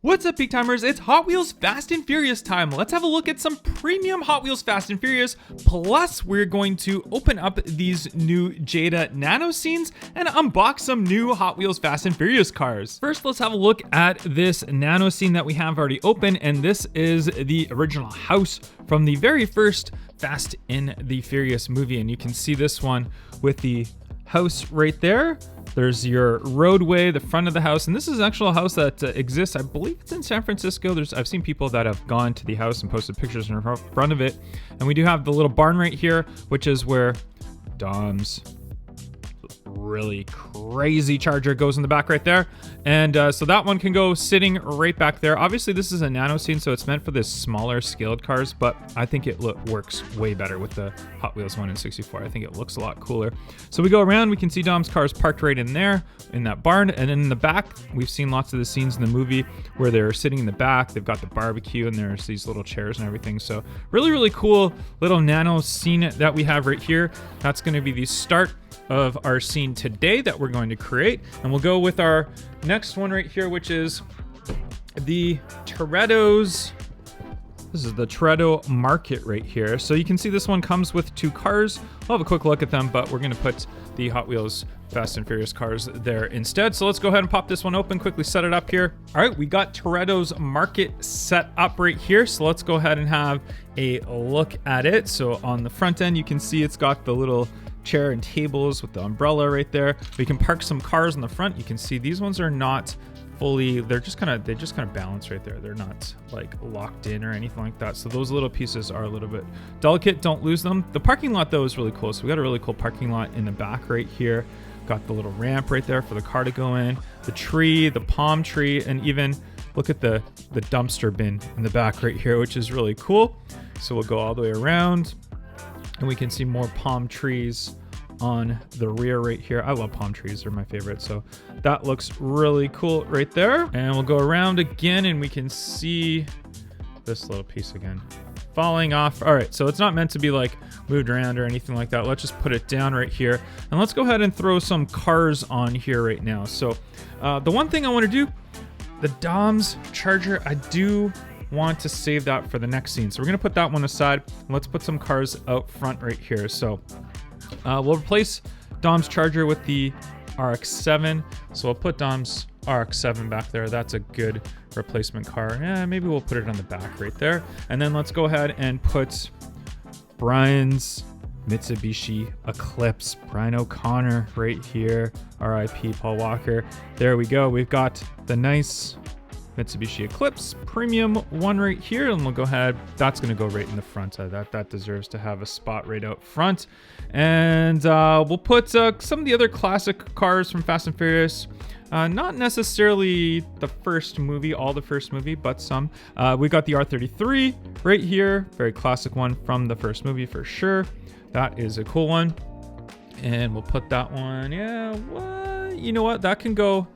What's up, Peak Timers? It's Hot Wheels Fast and Furious time. Let's have a look at some premium Hot Wheels Fast and Furious. Plus, we're going to open up these new Jada Nano scenes and unbox some new Hot Wheels Fast and Furious cars. First, let's have a look at this Nano scene that we have already open, and this is the original house from the very first Fast and the Furious movie, and you can see this one with the house right there. There's your roadway, the front of the house, and this is actually a house that exists. I believe it's in San Francisco. I've seen people that have gone to the house and posted pictures in front of it. And we do have the little barn right here, which is where Dom's really crazy Charger goes in the back right there. And so that one can go sitting right back there. Obviously, this is a Nano scene, so it's meant for the smaller scaled cars, but I think it works way better with the Hot Wheels 1 in 64. I think it looks a lot cooler. So we go around, we can see Dom's cars parked right in there, in that barn. And in the back, we've seen lots of the scenes in the movie where they're sitting in the back. They've got the barbecue and there's these little chairs and everything. So really, really cool little Nano scene that we have right here. That's going to be the start of our scene today that we're going to create, and we'll go with our next one right here, which is the Toretto's. This is the Toretto Market right here. So you can see this one comes with two cars. We'll have a quick look at them, but we're going to put the Hot Wheels Fast and Furious cars there instead. So let's go ahead and pop this one open, quickly set it up here. All right, we got Toretto's Market set up right here. So let's go ahead and have a look at it. So on the front end, you can see it's got the little chair and tables with the umbrella right there. We can park some cars in the front. You can see these ones are not fully, they just kind of balance right there. They're not like locked in or anything like that. So those little pieces are a little bit delicate. Don't lose them. The parking lot though is really cool. So we got a really cool parking lot in the back right here. Got the little ramp right there for the car to go in. The tree, the palm tree, and even look at the dumpster bin in the back right here, which is really cool. So we'll go all the way around, and we can see more palm trees on the rear right here. I love palm trees, they're my favorite. So that looks really cool right there. And we'll go around again and we can see this little piece again falling off. All right, so it's not meant to be like moved around or anything like that. Let's just put it down right here. And let's go ahead and throw some cars on here right now. So the one thing I want to do, the Dom's Charger, I do want to save that for the next scene. So we're gonna put that one aside. Let's put some cars out front right here. So we'll replace Dom's Charger with the RX-7. So we'll put Dom's RX-7 back there. That's a good replacement car. Yeah, maybe we'll put it on the back right there. And then let's go ahead and put Brian's Mitsubishi Eclipse. Brian O'Connor right here. RIP Paul Walker. There we go. We've got the nice Mitsubishi Eclipse Premium one right here, and we'll go ahead. That's going to go right in the front. That deserves to have a spot right out front. And we'll put some of the other classic cars from Fast and Furious. Not necessarily the first movie, all the first movie, but some. We got the R33 right here. Very classic one from the first movie for sure. That is a cool one. And we'll put that one. Yeah, you know what? That can go.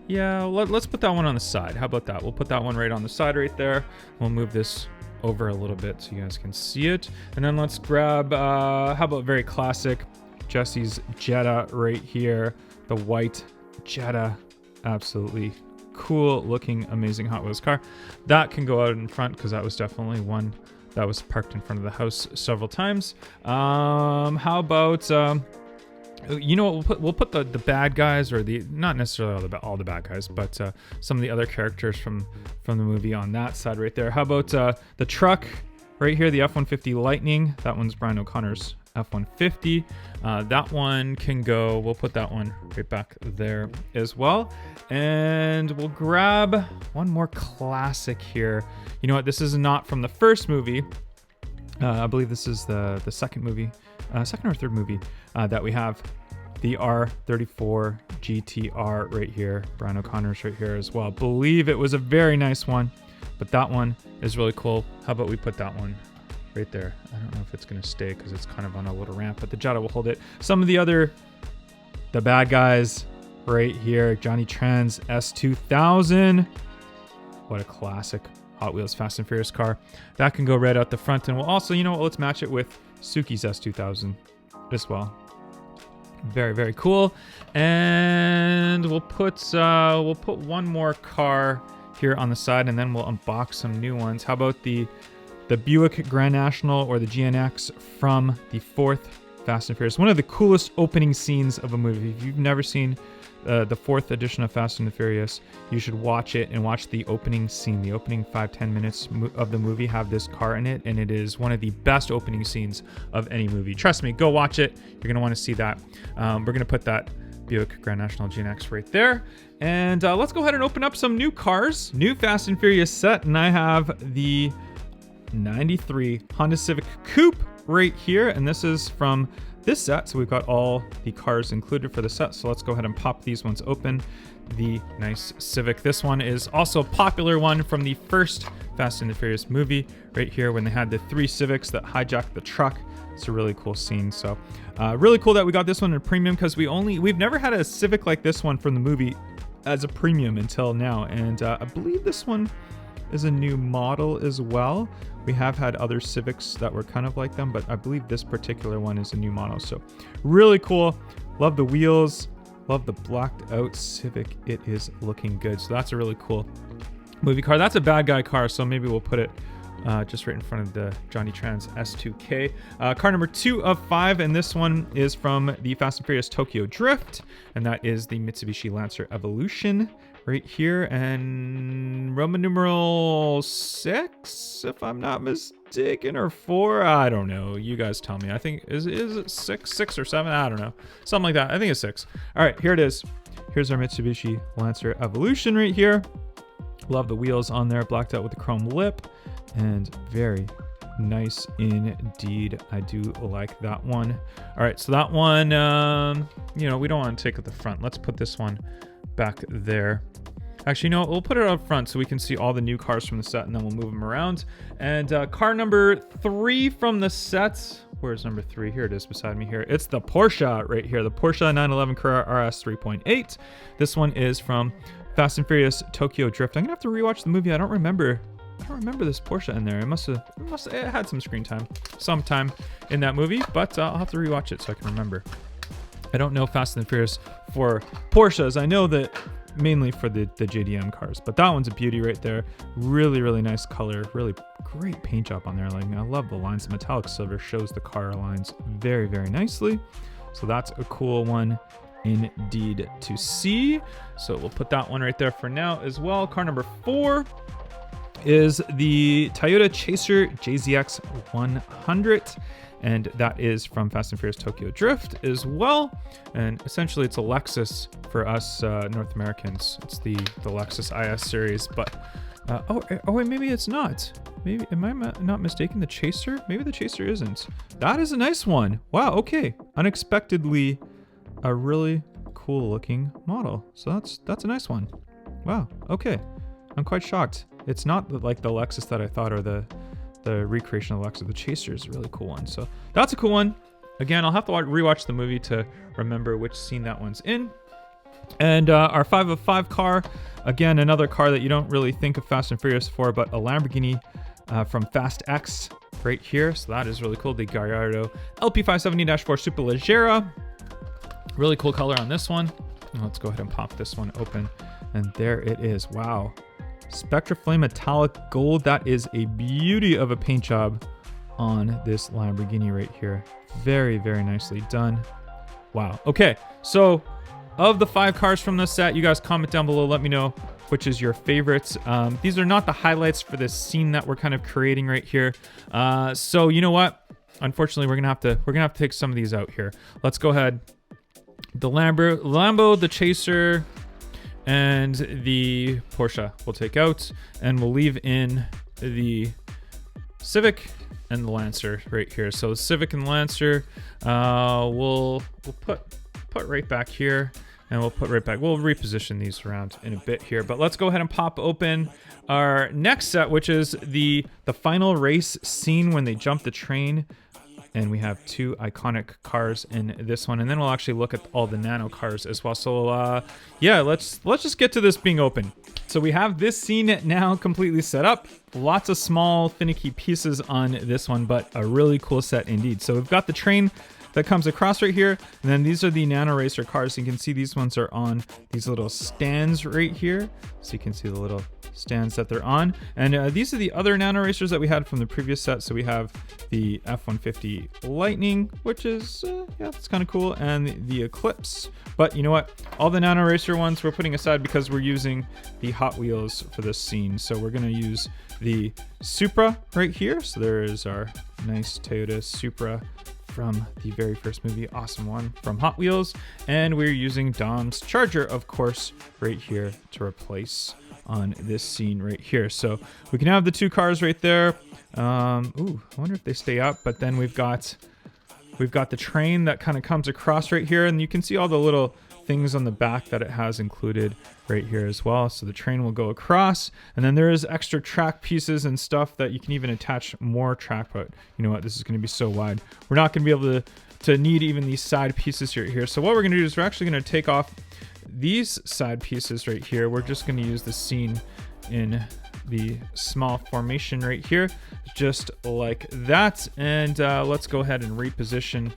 Yeah, let's put that one on the side. How about that? We'll put that one right on the side right there. We'll move this over a little bit so you guys can see it. And then let's grab, how about very classic Jesse's Jetta right here. The white Jetta. Absolutely cool looking, amazing Hot Wheels car. That can go out in front because that was definitely one that was parked in front of the house several times. How about... you know what, we'll put the bad guys, or the not necessarily all the bad guys, but some of the other characters from the movie on that side right there. How about the truck right here, the F-150 Lightning? That one's Brian O'Connor's F-150. That one can go, we'll put that one right back there as well. And we'll grab one more classic here. You know what, this is not from the first movie. I believe this is the second movie, second or third movie that we have. The R34 GTR right here. Brian O'Connor's right here as well. I believe it was a very nice one, but that one is really cool. How about we put that one right there? I don't know if it's going to stay because it's kind of on a little ramp, but the Jetta will hold it. Some of the bad guys right here. Johnny Tran's S2000. What a classic Hot Wheels Fast and Furious car. That can go right out the front. And we'll also, you know what, let's match it with Suki's S2000 as well. Very, very cool. And we'll put one more car here on the side, and then we'll unbox some new ones. How about the Buick Grand National, or the GNX from the 4th Fast and Furious? One of the coolest opening scenes of a movie. If you've never seen the 4th edition of Fast and the Furious, you should watch it and watch the opening scene. The opening 5-10 minutes of the movie have this car in it, and it is one of the best opening scenes of any movie. Trust me, go watch it. You're going to want to see that. We're going to put that Buick Grand National GNX right there. And let's go ahead and open up some new cars. New Fast and Furious set, and I have the 93 Honda Civic Coupe right here, and this is from this set, so we've got all the cars included for the set. So let's go ahead and pop these ones open. The nice Civic. This one is also a popular one from the first Fast and the Furious movie right here, when they had the 3 Civics that hijacked the truck. It's a really cool scene. So really cool that we got this one in a premium, because we've never had a Civic like this one from the movie as a premium until now. And I believe this one is a new model as well. We have had other Civics that were kind of like them, but I believe this particular one is a new model. So really cool. Love the wheels. Love the blacked out Civic. It is looking good. So that's a really cool movie car. That's a bad guy car, so maybe we'll put it just right in front of the Johnny Tran's S2K. Car number 2 of 5, and this one is from the Fast and Furious Tokyo Drift, and that is the Mitsubishi Lancer Evolution right here, and Roman numeral 6, if I'm not mistaken, or 4. I don't know. You guys tell me. I think is it 6 or 7? I don't know. Something like that. I think it's 6. All right, here it is. Here's our Mitsubishi Lancer Evolution right here. Love the wheels on there, blacked out with the chrome lip, and very nice indeed. I do like that one. All right, so that one, we don't want to take at the front. Let's put this one back there. Actually, no, we'll put it up front so we can see all the new cars from the set, and then we'll move them around. And car number 3 from the set. Where's number 3? Here it is beside me here. It's the Porsche right here. The Porsche 911 Carrera RS 3.8. This one is from Fast and Furious Tokyo Drift. I'm gonna have to rewatch the movie. I don't remember this Porsche in there. It had some screen time sometime in that movie, but I'll have to rewatch it so I can remember. I don't know Fast and Furious for Porsches. I know that mainly for the JDM cars, but that one's a beauty right there. Really, really nice color. Really great paint job on there. Like, I love the lines. The metallic silver shows the car lines very, very nicely. So that's a cool one indeed to see. So we'll put that one right there for now as well. Car number 4 is the Toyota Chaser JZX 100, and that is from Fast and Furious Tokyo Drift as well. And essentially it's a Lexus for us North Americans. It's the Lexus IS series, but oh wait, maybe it's not. Maybe, am I not mistaken? The Chaser? Maybe the Chaser isn't. That is a nice one. Wow, okay. Unexpectedly a really cool looking model. So that's a nice one. Wow, okay. I'm quite shocked. It's not like the Lexus that I thought, or the recreation of the Lexus. The Chaser is a really cool one. So that's a cool one. Again, I'll have to rewatch the movie to remember which scene that one's in. And our 5 of 5 car, again, another car that you don't really think of Fast and Furious for, but a Lamborghini from Fast X right here. So that is really cool. The Gallardo LP570-4 Superleggera. Really cool color on this one. Let's go ahead and pop this one open. And there it is. Wow. Spectra Flame Metallic Gold. That is a beauty of a paint job on this Lamborghini right here. Very, very nicely done. Wow. Okay, so of the 5 cars from this set, you guys comment down below. Let me know which is your favorites. These are not the highlights for this scene that we're kind of creating right here. So you know what? Unfortunately, we're gonna have to take some of these out here. Let's go ahead. The Lambo, the Chaser, and the Porsche we'll take out, and we'll leave in the Civic and the Lancer right here. So Civic and Lancer, we'll put right back here, and we'll reposition these around in a bit here. But let's go ahead and pop open our next set, which is the final race scene when they jump the train. And we have 2 iconic cars in this one, and then we'll actually look at all the nano cars as well. So yeah, let's just get to this being open. So we have this scene now completely set up. Lots of small finicky pieces on this one, but a really cool set indeed. So we've got the train that comes across right here. And then these are the Nano Racer cars. You can see these ones are on these little stands right here. So you can see the little stands that they're on. And these are the other Nano Racers that we had from the previous set. So we have the F-150 Lightning, which is, yeah, it's kind of cool. And the Eclipse. But you know what? All the Nano Racer ones we're putting aside because we're using the Hot Wheels for this scene. So we're going to use the Supra right here. So there is our nice Toyota Supra from the very first movie. Awesome one from Hot Wheels. And we're using Dom's Charger, of course, right here to replace on this scene right here. So we can have the two cars right there. Ooh, I wonder if they stay up. But then we've got the train that kind of comes across right here, and you can see all the little things on the back that it has included right here as well. So the train will go across, and then there is extra track pieces and stuff that you can even attach more track. But you know what? This is going to be so wide. We're not going to be able to need even these side pieces right here. So what we're going to do is we're actually going to take off these side pieces right here. We're just going to use the scene in the small formation right here, just like that. And let's go ahead and reposition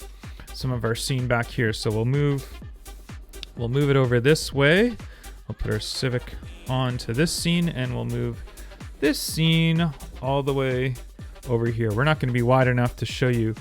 some of our scene back here. So we'll move it over this way. We'll put our Civic onto this scene, and we'll move this scene all the way over here. We're not going to be wide enough to show you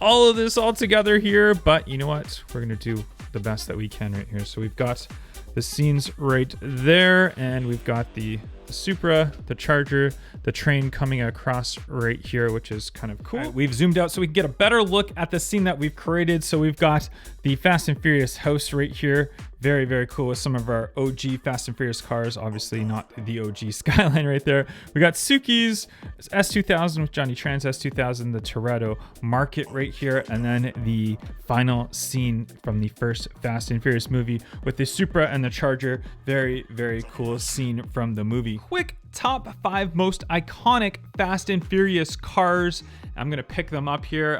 all of this all together here, but you know what? We're going to do the best that we can right here. So we've got the scenes right there, and we've got the Supra, the Charger, the train coming across right here, which is kind of cool. We've zoomed out so we can get a better look at the scene that we've created. So we've got the Fast and Furious house right here. Very, very cool with some of our OG Fast and Furious cars. Obviously not the OG Skyline right there. We got Suki's S2000 with Johnny Tran's S2000, the Toretto Market right here, and then the final scene from the first Fast and Furious movie with the Supra and the Charger. Very, very cool scene from the movie. Quick top 5 most iconic Fast and Furious cars. I'm gonna pick them up here.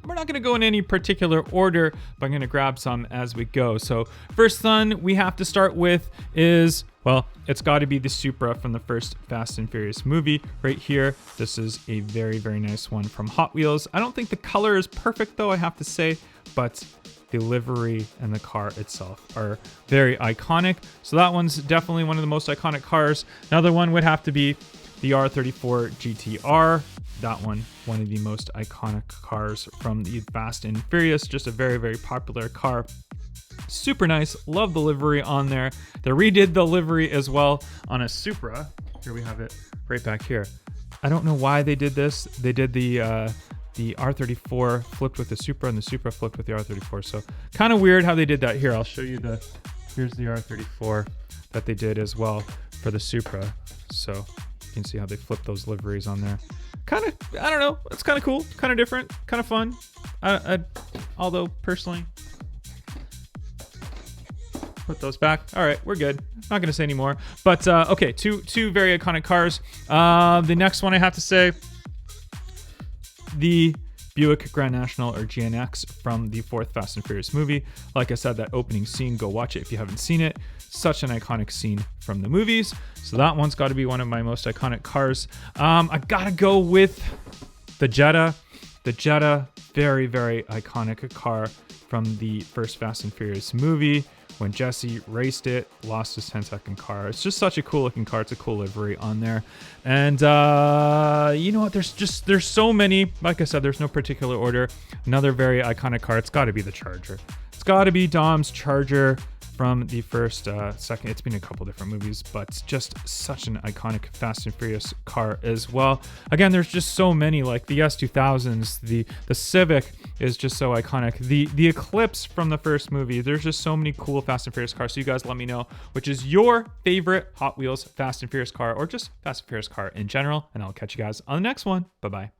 We're not gonna go in any particular order, but I'm gonna grab some as we go. So first one we have to start with is, well, it's got to be the Supra from the first Fast and Furious movie right here. This is a very, very nice one from Hot Wheels. I don't think the color is perfect though, I have to say, but the livery and the car itself are very iconic. So that one's definitely one of the most iconic cars. Another one would have to be the R34 GTR. That one of the most iconic cars from the Fast and Furious. Just a very, very popular car. Super nice. Love the livery on there. They redid the livery as well on a Supra. Here we have it right back here. I don't know why they did this. They did the R34 flipped with the Supra, and the Supra flipped with the R34. So kind of weird how they did that. Here, I'll show you here's the R34 that they did as well for the Supra. So you can see how they flipped those liveries on there. Kind of, I don't know, it's kind of cool, kind of different, kind of fun. Although personally, put those back. All right, we're good. Not gonna say any more. But okay, two very iconic cars. The next one I have to say, the Buick Grand National, or GNX, from the fourth Fast and Furious movie. Like I said, that opening scene, go watch it if you haven't seen it. Such an iconic scene from the movies. So that one's got to be one of my most iconic cars. I gotta go with the Jetta. The Jetta, very, very iconic car from the first Fast and Furious movie. When Jesse raced it, lost his 10-second car. It's just such a cool looking car. It's a cool livery on there. And you know what? There's so many. Like I said, there's no particular order. Another very iconic car. It's got to be the Charger. It's got to be Dom's Charger from the first, second. It's been a couple different movies, but just such an iconic Fast and Furious car as well. Again, there's just so many, like the S2000s, the Civic is just so iconic. The Eclipse from the first movie. There's just so many cool Fast and Furious cars. So you guys let me know which is your favorite Hot Wheels Fast and Furious car, or just Fast and Furious car in general, and I'll catch you guys on the next one. Bye-bye.